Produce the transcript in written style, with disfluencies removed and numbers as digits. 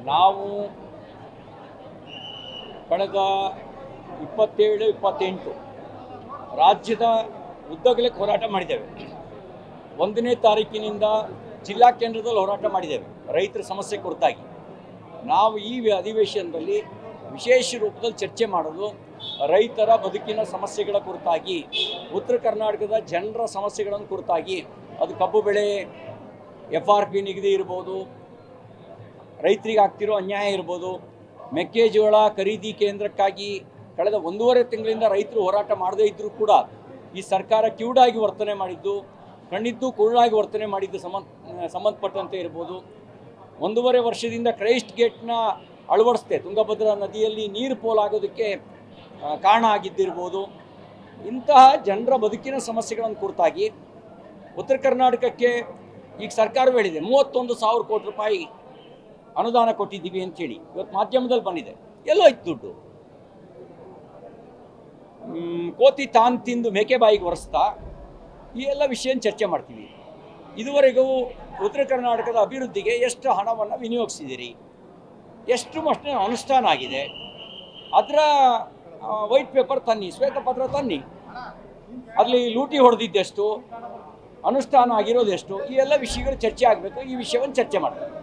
ನಾವು ಕಳೆದ 27-28 ರಾಜ್ಯದ ಉದ್ದಗಲಕ್ಕೆ ಹೋರಾಟ ಮಾಡಿದ್ದೇವೆ. 1ನೇ ತಾರೀಕಿನಿಂದ ಜಿಲ್ಲಾ ಕೇಂದ್ರದಲ್ಲಿ ಹೋರಾಟ ಮಾಡಿದ್ದೇವೆ ರೈತರ ಸಮಸ್ಯೆ ಕುರಿತಾಗಿ. ನಾವು ಈ ಅಧಿವೇಶನದಲ್ಲಿ ವಿಶೇಷ ರೂಪದಲ್ಲಿ ಚರ್ಚೆ ಮಾಡೋದು ರೈತರ ಬದುಕಿನ ಸಮಸ್ಯೆಗಳ ಕುರಿತಾಗಿ, ಉತ್ತರ ಕರ್ನಾಟಕದ ಜನರ ಸಮಸ್ಯೆಗಳನ್ನು ಕುರಿತಾಗಿ. ಅದು ಕಬ್ಬು ಬೆಳೆ FRP ನಿಗದಿ ಇರ್ಬೋದು, ರೈತರಿಗೆ ಆಗ್ತಿರೋ ಅನ್ಯಾಯ ಇರ್ಬೋದು, ಮೆಕ್ಕೆಜೋಳ ಖರೀದಿ ಕೇಂದ್ರಕ್ಕಾಗಿ ಕಳೆದ 1.5 ತಿಂಗಳಿಂದ ರೈತರು ಹೋರಾಟ ಮಾಡದೇ ಇದ್ದರೂ ಕೂಡ ಈ ಸರ್ಕಾರ ಕಿವುಡಾಗಿ ವರ್ತನೆ ಮಾಡಿದ್ದು, ಕಣ್ಣಿದ್ದು ಕುರುಡಾಗಿ ವರ್ತನೆ ಮಾಡಿದ್ದು ಸಂಬಂಧಪಟ್ಟಂತೆ ಇರ್ಬೋದು. 1.5 ವರ್ಷದಿಂದ ಕ್ರೈಸ್ಟ್ ಗೇಟ್ನ ಅಳವಡಿಸ್ದೆ ತುಂಗಭದ್ರಾ ನದಿಯಲ್ಲಿ ನೀರು ಪೋಲಾಗೋದಕ್ಕೆ ಕಾರಣ ಆಗಿದ್ದಿರ್ಬೋದು. ಇಂತಹ ಜನರ ಬದುಕಿನ ಸಮಸ್ಯೆಗಳನ್ನು ಕುರಿತಾಗಿ ಉತ್ತರ ಕರ್ನಾಟಕಕ್ಕೆ ಈಗ ಸರ್ಕಾರವೇ ಹೇಳಿದೆ 31,000 ಕೋಟಿ ರೂಪಾಯಿ ಅನುದಾನ ಕೊಟ್ಟಿದ್ದೀವಿ ಅಂಥೇಳಿ ಇವತ್ತು ಮಾಧ್ಯಮದಲ್ಲಿ ಬಂದಿದೆ. ಎಲ್ಲೋ ಇತ್ತು ದುಡ್ಡು? ಕೋತಿ ತಾನು ತಿಂದು ಮೇಕೆ ಬಾಯಿಗೆ ಒರೆಸ್ತಾ ಈ ಎಲ್ಲ ವಿಷಯನ ಚರ್ಚೆ ಮಾಡ್ತೀವಿ. ಇದುವರೆಗೂ ಉತ್ತರ ಕರ್ನಾಟಕದ ಅಭಿವೃದ್ಧಿಗೆ ಎಷ್ಟು ಹಣವನ್ನು ವಿನಿಯೋಗಿಸಿದ್ದೀರಿ, ಎಷ್ಟು ಮಟ್ಟಿನ ಅನುಷ್ಠಾನ ಆಗಿದೆ, ಅದರ ವೈಟ್ ಪೇಪರ್ ತನ್ನಿ, ಶ್ವೇತಪತ್ರ ತನ್ನಿ. ಅಲ್ಲಿ ಲೂಟಿ ಹೊಡೆದಿದ್ದೆಷ್ಟು, ಅನುಷ್ಠಾನ ಆಗಿರೋದೆಷ್ಟು, ಈ ಎಲ್ಲ ವಿಷಯಗಳು ಚರ್ಚೆ ಆಗಬೇಕು. ಈ ವಿಷಯವನ್ನು ಚರ್ಚೆ ಮಾಡ್ತಾರೆ.